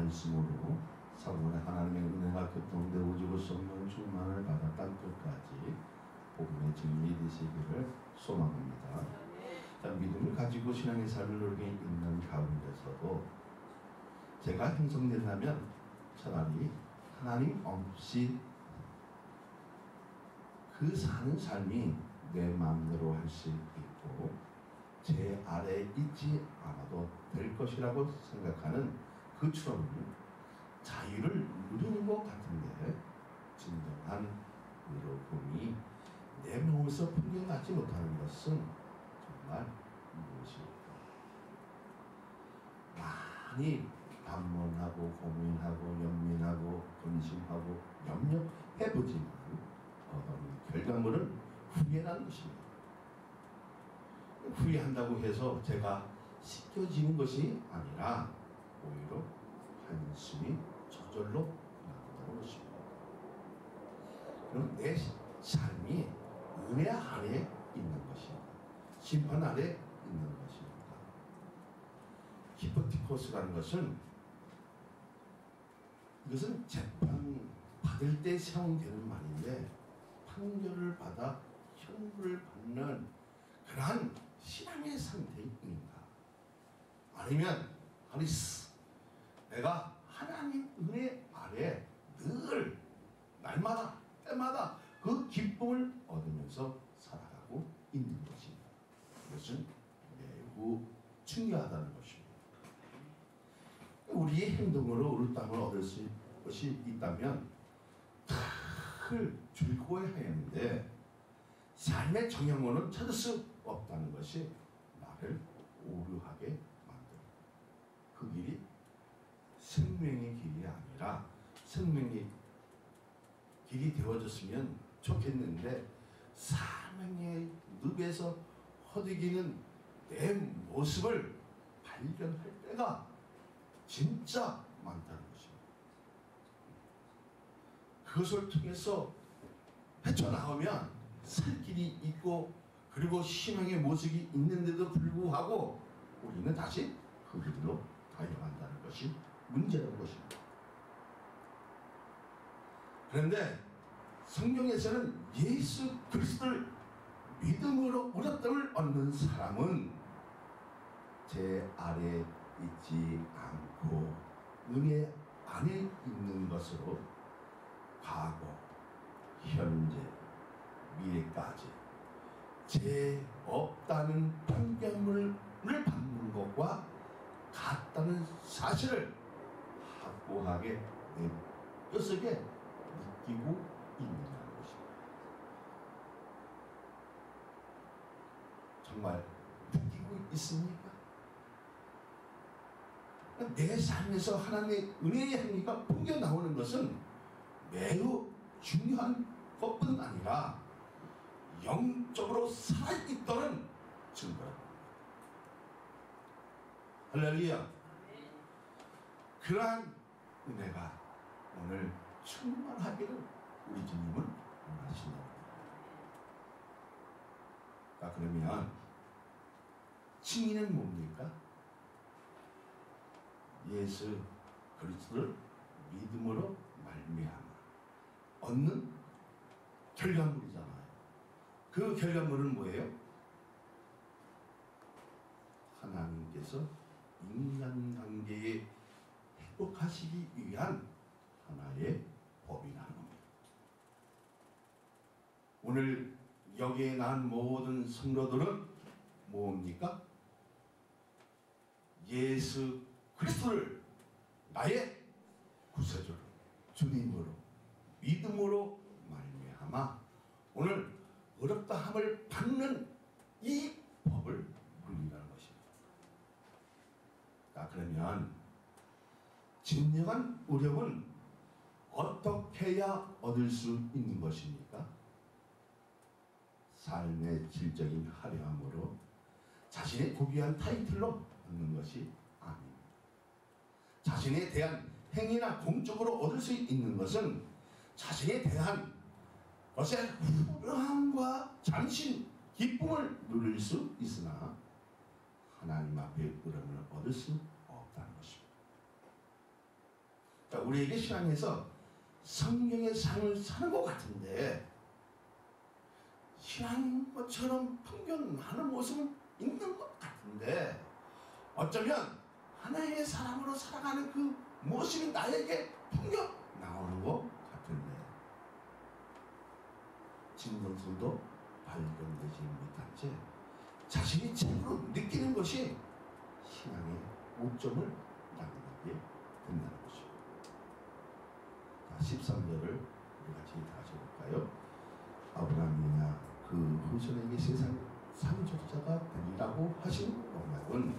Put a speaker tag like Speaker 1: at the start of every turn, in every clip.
Speaker 1: 말씀으로 사본의 하나님의 은혜가 교통되어 오지고 성령 충만을 받아 땅끝까지 복음의 증인이 되시기를 소망합니다. 자, 믿음을 가지고 신앙의 삶을 누리고 있는 가운데서도 제가 형성된다면 차라리 하나님 없이 그 사는 삶이 내 마음대로 할 수 있고 제 아래에 있지 않아도 될 것이라고 생각하는 그 추론은 자유를 누리는 것 같은데 진정한 의로움이 내 몸에서 풍겨나지 못하는 것은 정말 무엇일까? 많이 반문하고 고민하고 연민하고 근심하고 염려해보지만 얻은 결과물은 후회라는 것입니다. 후회한다고 해서 제가 씻겨지는 것이 아니라 오히려 한숨이 저절로 나온다는 것입니다. 그럼 내 삶이 은혜 아래 있는 것입니다. 심판 아래 있는 것입니다. 히포티코스라는 것은 이것은 재판 받을 때 사용되는 말인데 판결을 받아 형벌을 받는 그러한 신앙의 상태입니다. 아니면 하리스 내가 하나님 은혜 아래 늘 날마다 때마다 그 기쁨을 얻으면서 살아가고 있는 것입니다. 이것은 매우 중요하다는 것입니다. 우리의 행동으로 옳다함을 얻을 것이 있다면 늘 즐거워해야 하는데 삶의 정형으로는 찾을 수 없다는 것이 나를 오류하게 만듭니다. 그 길이 생명의 길이 아니라 생명의 길이 되어졌으면 좋겠는데 사명의 늪에서 허덕이는 내 모습을 발견할 때가 진짜 많다는 것입니다. 그것을 통해서 헤쳐나오면 살 길이 있고 그리고 신앙의 모습이 있는데도 불구하고 우리는 다시 그 길로 달려간다는 것이 문제라는 것입니다. 그런데 성경에서는 예수 그리스도를 믿음으로 얻었음을 얻는 사람은 제 아래에 있지 않고 은혜 안에 있는 것으로 과거, 현재, 미래까지 죄 없다는 판결문을 받는 것과 같다는 사실을 확고하게 내 뼛속에 느끼고 있느냐는 것입니다. 정말 느끼고 있습니까? 내 삶에서 하나님의 은혜의 행위가 풍겨 나오는 것은 매우 중요한 것뿐 아니라 영적으로 살아있다는 증거랍니다. 할렐루야. 그러한 은혜가 오늘 충만하기를 우리 주님은 원하신답니다. 자, 그러면 증인은 뭡니까? 예수 그리스도를 믿음으로 말미암아 얻는 결과물이잖아요. 그 결과물은 뭐예요? 하나님께서 인간관계에 행복하시기 위한 하나의 법이라는 겁니다. 오늘 여기에 난 모든 성도들은 뭡니까? 예수 그리스도를 나의 구세주로 주님으로 믿음으로 말미암아 오늘 어렵다함을 받는 이 법을 누린다는 것입니다. 자, 그러면 진정한 의롭은 어떻게 해야 얻을 수 있는 것입니까? 삶의 질적인 화려함으로 자신의 고귀한 타이틀로 얻는 것이 아닙니다. 자신에 대한 행위나 공적으로 얻을 수 있는 것은 자신에 대한 것의 후련함과 잠시 기쁨을 누릴 수 있으나 하나님 앞에 의로움을 얻을 수 없다는 것입니다. 우리에게 신앙에서 성경의 삶을 사는 것 같은데 신앙인 것처럼 풍경하는 모습은 있는 것 같은데 어쩌면 하나님의 사람으로 살아가는 그 모습이 나에게 풍경 나오는 것 같은데 진정성도 발견되지 못한 채 자신이 참으로 느끼는 것이 신앙의 오점을 남기게 된다는 것입니다. 13절을 우리 같이 다시 볼까요? 아브라함이나 그 후손에게 세상 상속자가 되리라고 하신 언약은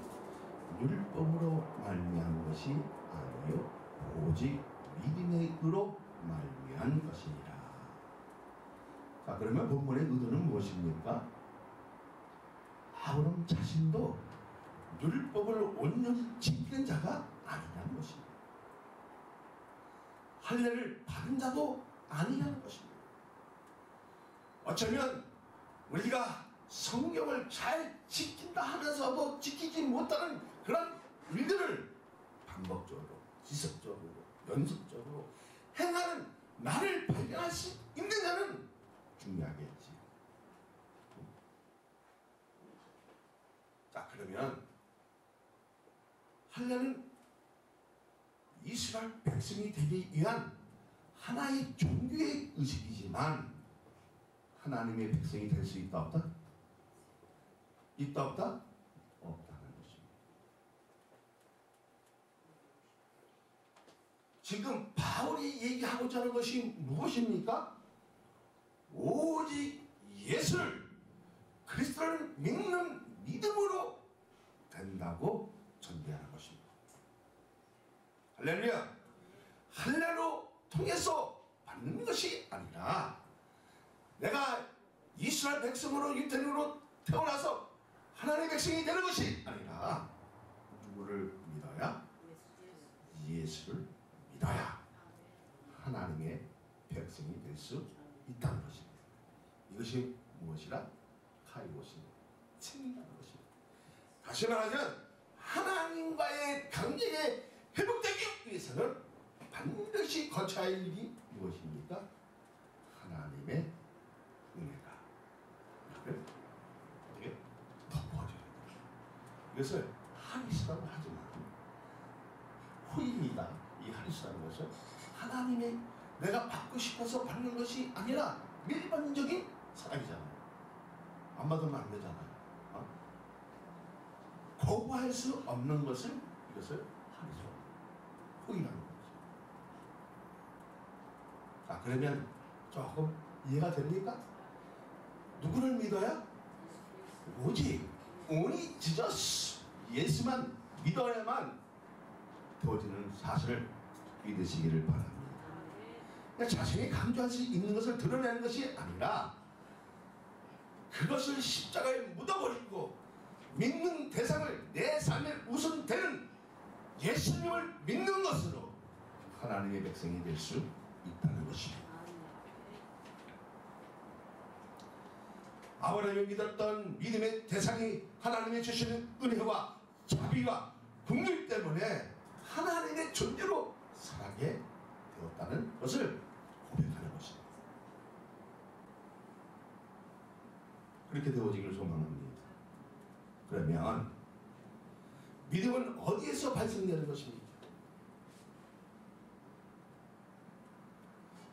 Speaker 1: 율법으로 말미암은 것이 아니요 오직 믿음의 의로 말미암은 것이니라. 자, 그러면 본문의 의도는 무엇입니까? 아브라함 자신도 율법을 온전히 지키는 자가 아니라는 것입니다. 할례를 받은 자도 아니라는 것입니다. 어쩌면 우리가 성경을 잘 지킨다 하면서도 지키지 못하는 그런 일들을 반복적으로, 지속적으로, 연속적으로 행하는 나를 발견할 수 있는 자는 중요하겠지. 자, 그러면 할례는 이스라엘 백성이 되기 위한 하나의 종교의 의식이지만 하나님의 백성이 될 수 있다 없다? 있다 없다? 없다는 것입니다. 지금 바울이 얘기하고자 하는 것이 무엇입니까? 오직 예수를 그리스도를 믿는 믿음으로 된다고 전개하는 것입니다. 할렐루야! 할례로 통해서 받는 것이 아니라 내가 이스라엘 백성으로 유태인으로 태어나서 하나님의 백성이 되는 것이 아니라 누구를 믿어야? 예수를 믿어야 하나님의 백성이 될 수 있다는 것입니다. 이것이 무엇이라? 카이로스입니다. 승리라는 것입니다. 다시 말하면 하나님과의 관계에 회복되기 위해서는 반드시 거쳐야 할 일이 무엇입니까? 하나님의 은혜가 나를 어떻게 덮어줘야 돼. 이것을 하리스라고 하지만 후입니다. 이 하리스라는 것은 하나님의 내가 받고 싶어서 받는 것이 아니라 일반적인 사랑이잖아요. 안 받으면 안 되잖아요. 거부할 수 없는 것을 이것을 하리스, 후이라는 거죠. 자, 그러면 조금 이해가 됩니까? 누구를 믿어야? 오직 only Jesus, 예수만 믿어야만 되어지는 사실을 믿으시기를 바랍니다. 자신이 강조할 수 있는 것을 드러내는 것이 아니라 그것을 십자가에 묻어버리고 믿는 대상을 내 삶의 우선되는 예수님을 믿는 것으로 하나님의 백성이 될 수 있다는 것입니다. 아브라함이 믿었던 믿음의 대상이 하나님의 주시는 은혜와 자비와 긍휼 때문에 하나님의 존재로 살아게 되었다는 것을 고백하는 것입니다. 그렇게 되어지기를 소망합니다. 그러면 믿음은 어디에서 발생되는 것입니까?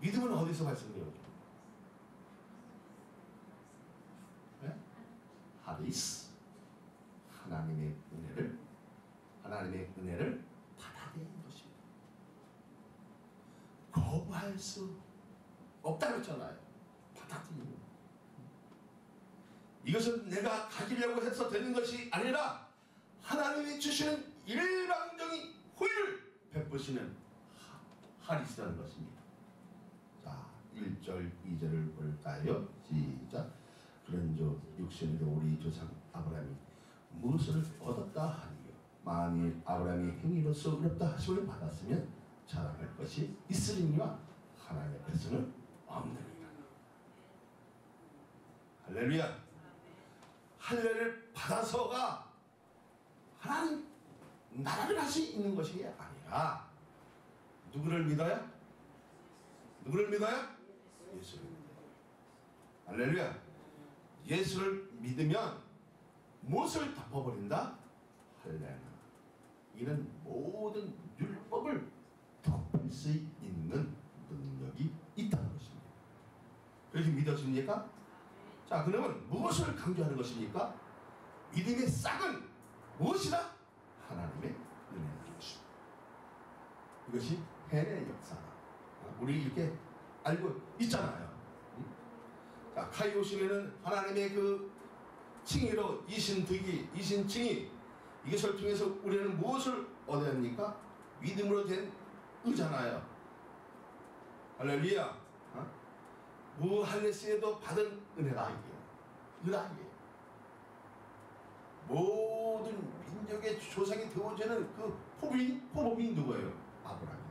Speaker 1: 믿음은 어디서 발생되는 것입니까? 네? 하리스, 하나님의 은혜를 받아들이는 것입니다. 거부할 수 없다고 했잖아요. 받아들이는 것. 이것은 내가 가지려고 해서 되는 것이 아니라 하나님이 주시는 일방적인 후일을 베푸시는 하리스라는 것입니다. 자, 1절, 2절을 볼까요? 시작. 그런즉 육신으로 우리 조상 아브라함이 무엇을 얻었다 하니요? 만일 아브라함이 행위로서 의롭다 하심을 받았으면 자랑할 것이 있으리니와 하나님의 백성은 없느니라. 할렐루야. 할례를 받아서가 하나님 나라를 할 수 있는 것이 아니라 누구를 믿어요? 누구를 믿어요? 예수를 믿어요. 할렐루야. 예수를 믿으면 무엇을 덮어버린다? 할렐루야. 이는 모든 율법을 덮을 수 있는 능력이 있다는 것입니다. 그렇게 믿어집니까? 자, 그러면 무엇을 강조하는 것입니까? 믿음의 싹은 무엇이다? 하나님의 은혜라는 것입니다. 이것이 해내 역사다. 우리 이렇게 알고 있잖아요. 자, 카이오신에는 하나님의 그 칭의로 이신득이, 이신칭의, 이것을 통해서 우리는 무엇을 얻어야 합니까? 믿음으로 된 의잖아요. 할렐루야. 무할례스에도 받은 은혜가 이게요. 은혜가 이게요. 모든 민족의 조상이 되어지는 그 포범이 누구예요? 아브라함이에요.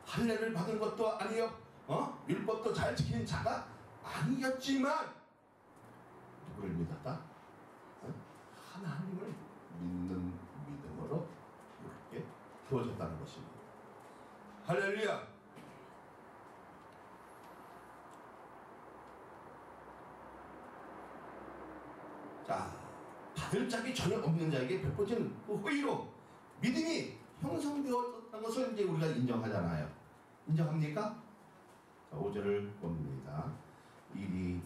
Speaker 1: 할례를 받은 것도 아니요, 율법도 잘 지키는 자가 아니었지만 누구를 믿었다? 하나님을 믿는 믿음으로 이렇게 되어졌다는 것입니다. 할렐루야. 자, 받을 자기 전혀 없는 자에게 베풀어진 그 호의로 믿음이 형성되었다는 것을 이제 우리가 인정하잖아요. 인정합니까? 자, 5절을 봅니다. 일이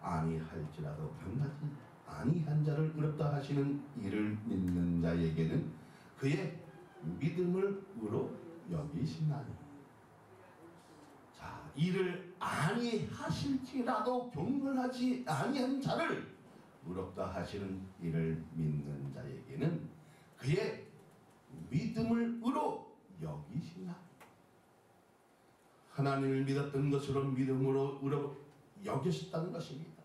Speaker 1: 아니할지라도 변하지 아니한 자를 의롭다 하시는 이를 믿는 자에게는 그의 믿음을 의로 여기시나니. 자, 이를 아니하실지라도 경건하지 아니한 자를 의롭다 하시는 이를 믿는 자에게는 그의 믿음을 의로 여기시나. 하나님을 믿었던 것으로 믿음으로 의로 여기셨다는 것입니다.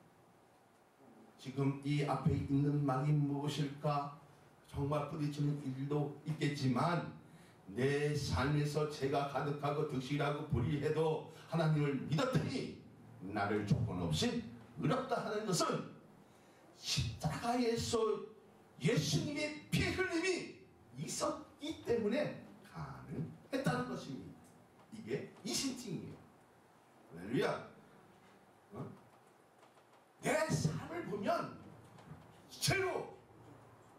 Speaker 1: 지금 이 앞에 있는 말이 무엇일까? 정말 부딪히는 일도 있겠지만 내 삶에서 죄가 가득하고 득실하고 불의해도 하나님을 믿었더니 나를 조건 없이 의롭다 하는 것은 십자가에서 예수님의 피 흘림이 있었기 때문에 가능했다는 것입니다. 이게 이신칭이에요. 할렐루야. 내 삶을 보면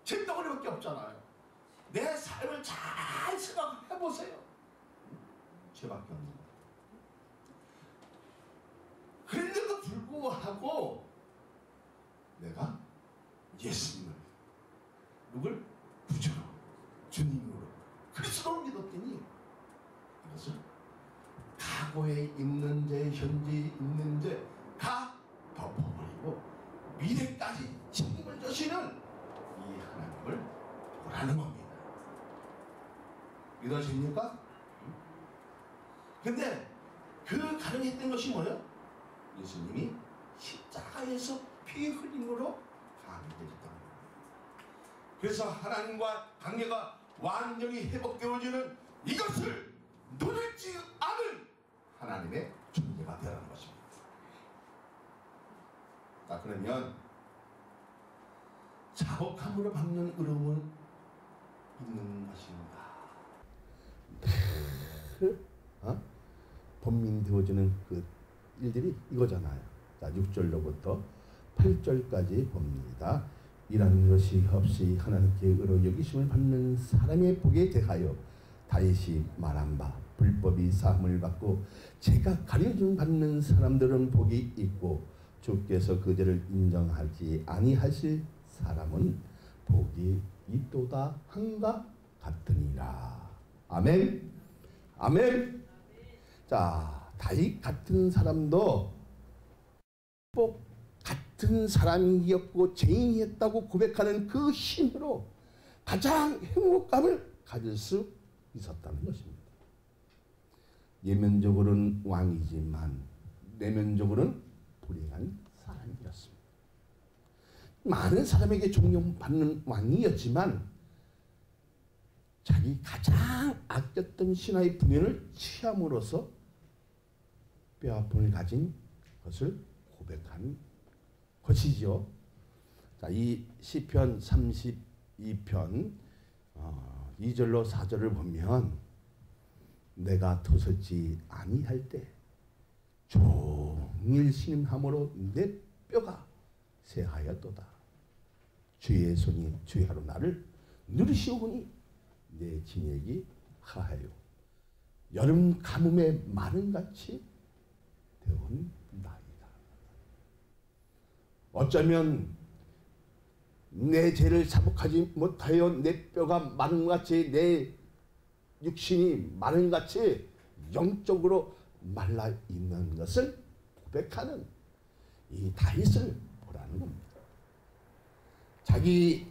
Speaker 1: 죄덩어리밖에 없잖아요. 내 삶을 잘 생각해보세요. 죄밖에 없는 거예요. 그런데도 불구하고 내가 예수님을, 누굴? 구주로, 주님으로, 그리스도를 믿었더니 이것을 과거에 있는 죄, 현재에 있는 죄 다 덮어버리고 미래까지 책임을 져시는 이 하나님을 보라는 겁니다. 믿어집니까? 근데 그 가능했던 것이 뭐예요? 예수님이 십자가에서 피 흘림으로 가능해졌다는 겁니다. 그래서 하나님과 관계가 완전히 회복되어지는 이것을 누리지 않은 하나님의 존재가 되라는 것입니다. 자, 그러면 자복함으로 받는 의로움은 있는 것인가? 번민되어지는 그 일들이 이거잖아요. 자, 6절로부터 8절까지 봅니다. 이라는 것이 없이 하나님께 의로 여기심을 받는 사람의 복에 대하여 다윗이 말한 바 불법이 사함을 받고 죄가 가려짐 받는 사람들은 복이 있고 주께서 그 죄를 인정하지 아니하실 사람은 복이 있도다 한가 같으니라. 아멘. 아멘. 자, 다윗 같은 사람도 꼭 같은 사람이었고 죄인이었다고 고백하는 그 힘으로 가장 행복감을 가질 수 있었다는 것입니다. 예면적으로는 왕이지만 내면적으로는 불행한 사람이었습니다. 많은 사람에게 존경받는 왕이었지만 자기 가장 아꼈던 신하의 분연을 취함으로써 뼈아픔을 가진 것을 고백한 것이죠. 자, 이 시편 32편 2절로 4절을 보면 내가 토설지 아니할 때 종일 신음함으로 내 뼈가 새하였도다. 주의 손이 주야로 나를 누르시오니 내 진액이 하하요. 여름 가뭄에 마른같이 되어온 나이다. 어쩌면 내 죄를 자복하지 못하여 내 뼈가 마른같이, 내 육신이 마른같이 영적으로 말라 있는 것을 고백하는 이 다윗을 보라는 겁니다. 자기에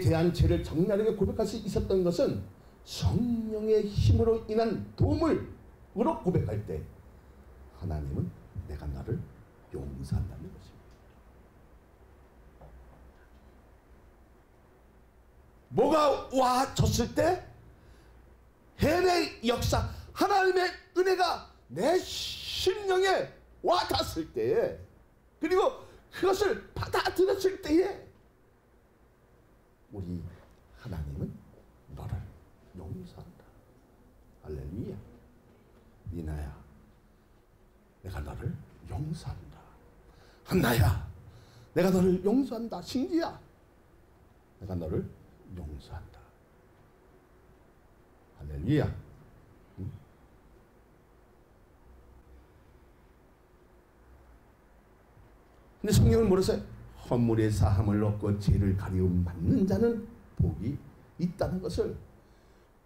Speaker 1: 대한 죄를 적나라하게 고백할 수 있었던 것은 성령의 힘으로 인한 도움으로 고백할 때 하나님은 내가 너를 용서한다는 것입니다. 뭐가 와졌을 때 해의 역사, 하나님의 은혜가 내 심령에 와닿았을 때에, 그리고 그것을 받아들였을 때에 우리 하나님은 너를 용서한다. 할렐루야. 미나야, 내가 너를 용서한다. 한나야, 내가 너를 용서한다. 신지야, 내가 너를 용서한다. 할렐루야. 근데 성경은 뭐랬어요? 허물의 사함을 얻고 죄를 가리움 받는 자는 복이 있다는 것을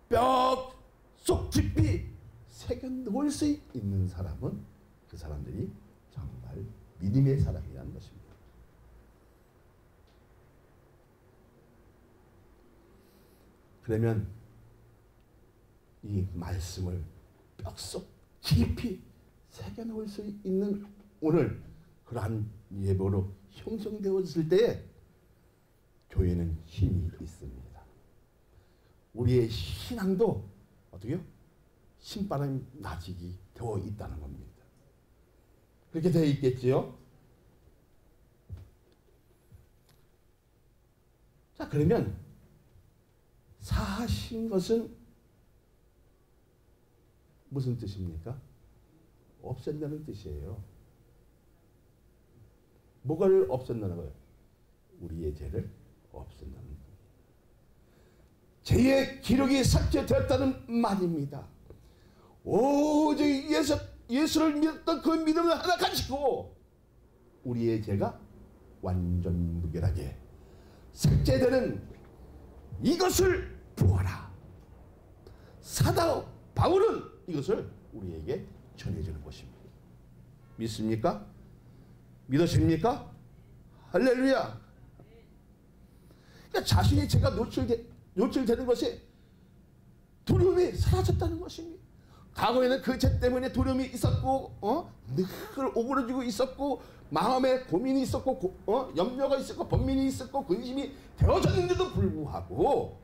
Speaker 1: 뼈 속 깊이 새겨 놓을 수 있는 사람은 그 사람들이 정말 믿음의 사람이라는 것입니다. 그러면 이 말씀을 뼛속 깊이 새겨 놓을 수 있는 오늘 그러한 예보로 형성되었을 때에 교회는 힘이 있습니다. 우리의 신앙도 어떻게요? 신바람이 나직이 되어 있다는 겁니다. 그렇게 되어 있겠지요? 자, 그러면 사하신 것은 무슨 뜻입니까? 없앤다는 뜻이에요. 뭐를 없앤다는 거예요? 우리의 죄를 없앤다는 거예요. 죄의 기록이 삭제되었다는 말입니다. 오직 예수를 믿었던 그 믿음을 하나 가지고 우리의 죄가 완전 무결하게 삭제되는 이것을 보아라. 사도 바울은 이것을 우리에게 전해주는 것입니다. 믿습니까? 믿으십니까? 할렐루야. 그러니까 자신이 죄가 노출되는 것이 두려움이 사라졌다는 것입니다. 과거에는 그 죄 때문에 두려움이 있었고 늘 오그러지고 있었고 마음에 고민이 있었고 염려가 있었고 번민이 있었고 근심이 되어졌는데도 불구하고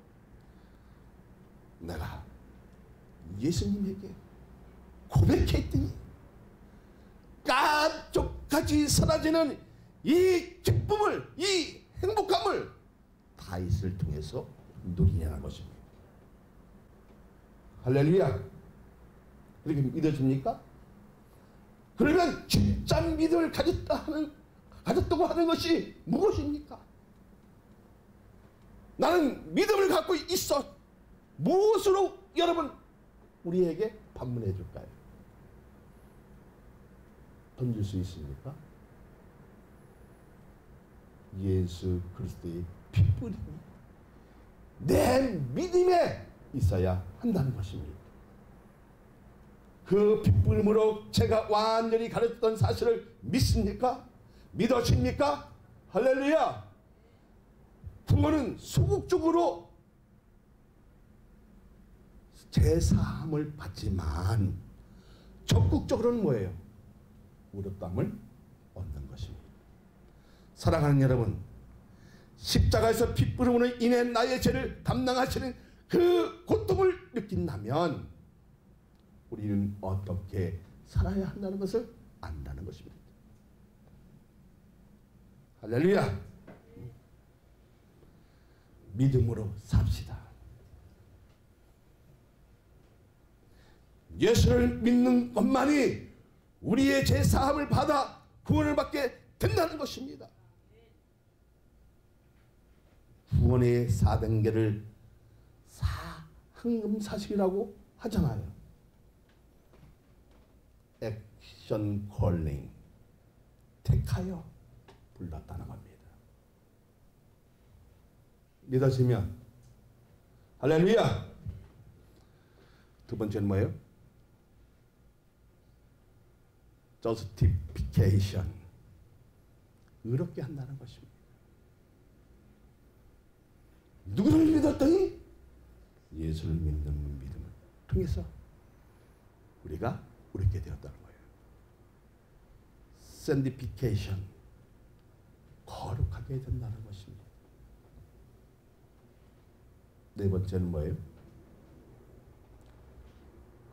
Speaker 1: 내가 예수님에게 고백했더니 깜짝같이 사라지는 이 기쁨을, 이 행복함을 다윗을 통해서 누리냐는 것입니다. 할렐루야. 그렇게 믿어집니까? 그러면 진짜 믿음을 가졌다고 하는 것이 무엇입니까? 나는 믿음을 갖고 있어. 무엇으로 여러분 우리에게 반문해 줄까요? 던질 수 있습니까? 예수 그리스도의 핏뿌림이 내 믿음에 있어야 한다는 것입니다. 그 핏뿌림으로 제가 완전히 가르쳤던 사실을 믿습니까? 믿으십니까? 할렐루야. 부모는 소극적으로 제사함을 받지만 적극적으로는 뭐예요? 의롭다함을 얻는 것입니다. 사랑하는 여러분, 십자가에서 핏부림으로 인해 나의 죄를 담당하시는 그 고통을 느낀다면 우리는 어떻게 살아야 한다는 것을 안다는 것입니다. 할렐루야. 믿음으로 삽시다. 예수를 믿는 것만이 우리의 죄 사함을 받아 구원을 받게 된다는 것입니다. 구원의 4단계를 황금사실이라고 하잖아요. 액션 콜링, 택하여 불렀다는 겁니다. 믿어지면 할렐루야. 두 번째는 뭐예요? 저스티피케이션, 의롭게 한다는 것입니다. 누구를 믿었더니 예수를 믿는 믿음을 통해서 우리가 의롭게 되었다는 거예요. 샌디피케이션, 거룩하게 된다는 것입니다. 네 번째는 뭐예요?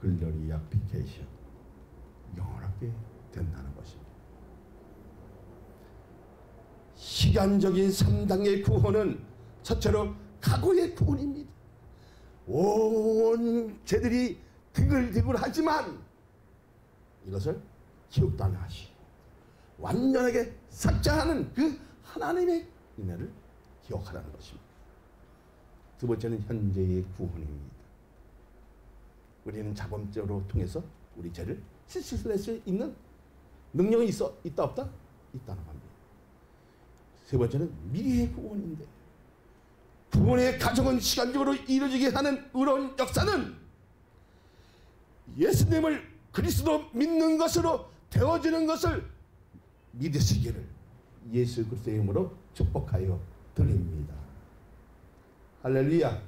Speaker 1: 글로리아피케이션, 영원하게 된다는 것입니다. 시간적인 3단계 구원은 첫째로 각오의 구원입니다. 온 죄들이 드글드글하지만 이것을 기억도 안 하시고 완전하게 삭제하는 그 하나님의 은혜를 기억하라는 것입니다. 두 번째는 현재의 구원입니다. 우리는 자범죄로 통해서 우리 죄를 씻을 수 있는 능력이 있다 없다? 있다는 겁니다. 세 번째는 미래의 구원인데, 구원의 가정은 시간적으로 이루어지게 하는 의로운 역사는 예수님을 그리스도 믿는 것으로 되어지는 것을 믿으시기를 예수 그리스도의 이름으로 축복하여 드립니다. 할렐루야.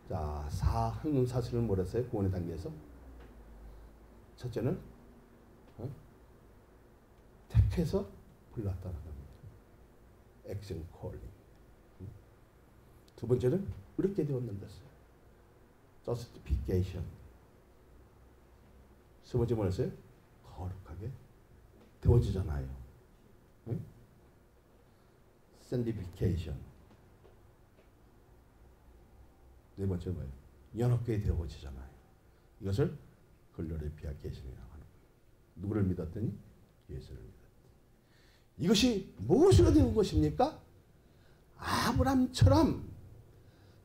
Speaker 1: 자, 황금사실을 몰았어요. 구원의 단계에서. 첫째는 택해서 불렀다는 겁니다. 액션 콜링. 두 번째는 의롭게 되었는데, 저스티피케이션. 세 번째 뭐였어요? 거룩하게 되어지잖아요. 샌디피케이션. 네 번째 뭐예요? 연합게 되어지잖아요. 이것을 글로리피케이션이라고 하는 거예요. 누구를 믿었더니 예수를 믿었더니. 이것이 무엇으로 되는 것입니까? 아브람처럼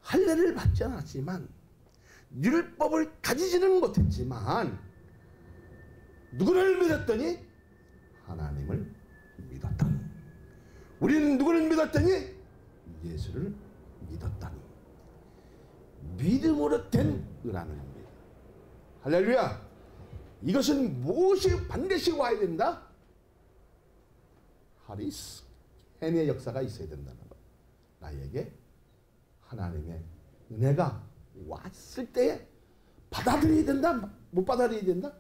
Speaker 1: 할례를 받지 않았지만 율법을 가지지는 못했지만 누구를 믿었더니 하나님을 믿었다니. 우리는 누구를 믿었더니 예수를 믿었다니. 믿음으로 된 의라는 겁니다. 할렐루야. 이것은 무엇이 반드시 와야 된다? 하리스, 해의 역사가 있어야 된다는 것. 나에게 하나님의 은혜가 왔을 때에 받아들여야 된다? 못 받아들여야 된다?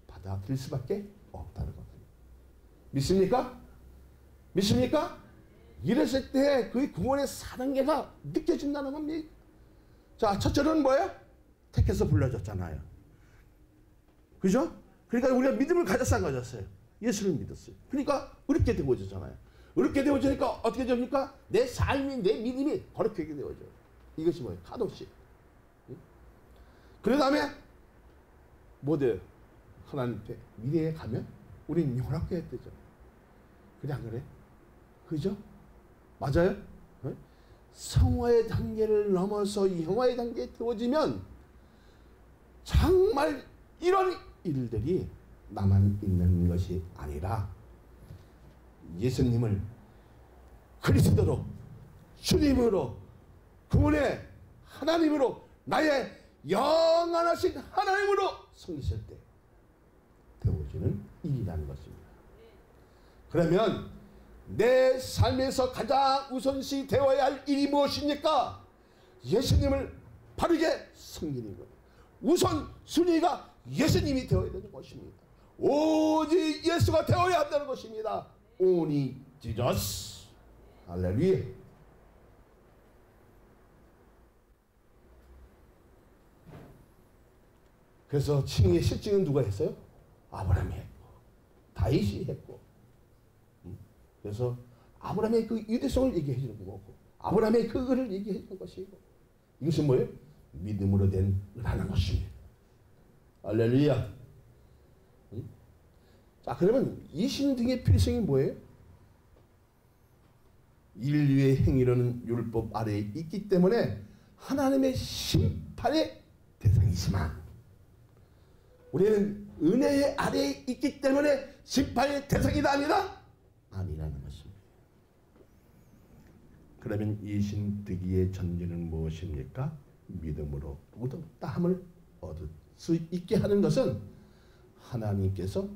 Speaker 1: 받아들일 수밖에 없다는 겁니다. 믿습니까? 믿습니까? 이랬을 때 그 구원의 4단계가 느껴진다는 겁니다. 자, 첫째는 뭐예요? 택해서 불러줬잖아요. 그죠? 그러니까 우리가 믿음을 가졌어요. 예수를 믿었어요. 그러니까 의롭게 되어지잖아요. 의롭게 되어지니까 어떻게 됩니까? 내 삶이, 내 믿음이 거룩하게 되어져요. 이것이 뭐예요? 카도시. 그 다음에 뭐 돼요? 하나님 앞에 미래에 가면 우리는 영원하게 되죠. 그래 안 그래? 그죠? 맞아요? 성화의 단계를 넘어서 영화의 단계에 되어지면 정말 이런 일들이 나만 있는 것이 아니라 예수님을 그리스도로, 주님으로, 구원의 하나님으로, 나의 영원하신 하나님으로 섬기실 때 되어지는 일이라는 것입니다. 그러면 내 삶에서 가장 우선시 되어야 할 일이 무엇입니까? 예수님을 바르게 섬기는 것. 우선 순위가 예수님이 되어야 되는 것입니다. 오직 예수가 되어야 한다는 것입니다. Only Jesus. 할렐루야. 그래서 칭의 실증은 누가 했어요? 아브라함이 했고 다윗이 했고. 그래서 아브라함의 그 유대성을 얘기해 주는 거고 아브라함의 그 의를 얘기해 주는 것이고, 이것은 뭐예요? 믿음으로 된 은하는 것입니다. 할렐루야. 응? 자, 그러면 이 신등의 필성이 뭐예요? 인류의 행위로는 율법 아래에 있기 때문에 하나님의 심판의 대상이지만 우리는 은혜의 아래에 있기 때문에 심판의 대상이다 아니다? 아니라는 것입니다. 그러면 이 신득이의 전제는 무엇입니까? 믿음으로 따함을 얻을 수 있게 하는 것은 하나님께서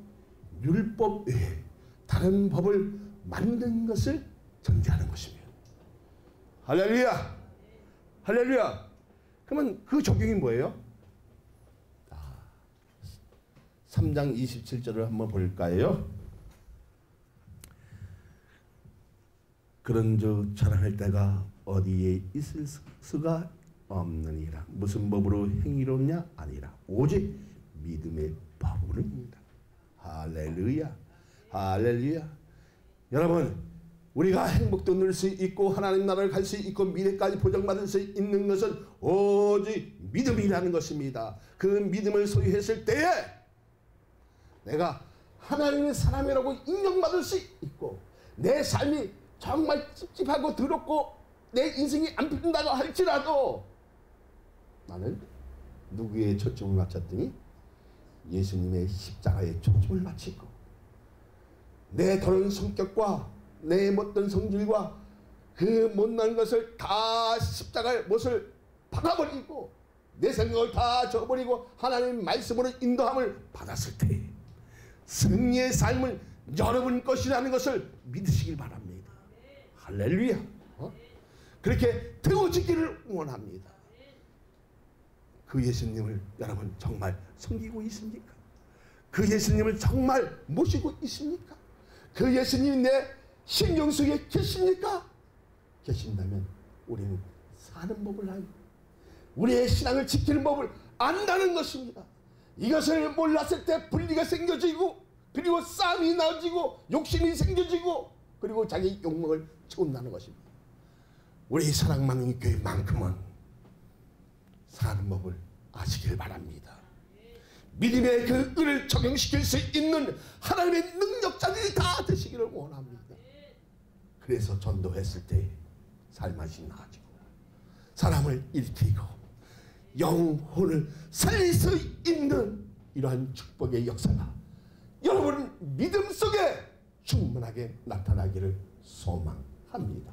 Speaker 1: 율법 외에 다른 법을 만든 것을 전제하는 것입니다. 할렐루야! 할렐루야! 그러면 그 적용이 뭐예요? 3장 27절을 한번 볼까요? 그런즉 자랑할 때가 어디에 있을 수가 없느니라. 무슨 법으로 행위롭냐? 아니라 오직 믿음의 법으로입니다. 할렐루야. 할렐루야. 여러분, 우리가 행복도 누릴 수 있고 하나님 나라를 갈 수 있고 미래까지 보장받을 수 있는 것은 오직 믿음이라는 것입니다. 그 믿음을 소유했을 때에 내가 하나님의 사람이라고 인정받을 수 있고 내 삶이 정말 찝찝하고 더럽고 내 인생이 안 풀린다고 할지라도 나는 누구의 초점을 맞췄더니 예수님의 십자가에 초점을 맞추고 내 더러운 성격과 내 못된 성질과 그 못난 것을 다 십자가의 못을 박아버리고 내 생각을 다 줘버리고 하나님의 말씀으로 인도함을 받았을 때 승리의 삶을 여러분 것이라는 것을 믿으시길 바랍니다. 할렐루야. 그렇게 되어지기를 원합니다. 그 예수님을 여러분 정말 섬기고 있습니까? 그 예수님을 정말 모시고 있습니까? 그 예수님이 내 심령 속에 계십니까? 계신다면 우리는 사는 법을 알고 우리의 신앙을 지키는 법을 안다는 것입니다. 이것을 몰랐을 때 분리가 생겨지고 그리고 싸움이 나어지고 욕심이 생겨지고 그리고 자기 욕망을 채운다는 것입니다. 우리 사랑받는 교회만큼은 사는 법을 아시길 바랍니다. 믿음의 그 의를 적용시킬 수 있는 하나님의 능력자들이 다 되시기를 원합니다. 그래서 전도했을 때 살맛이 나아지고 사람을 일으키고 영혼을 살릴 수 있는 이러한 축복의 역사가 여러분 믿음 속에 충분하게 나타나기를 소망합니다.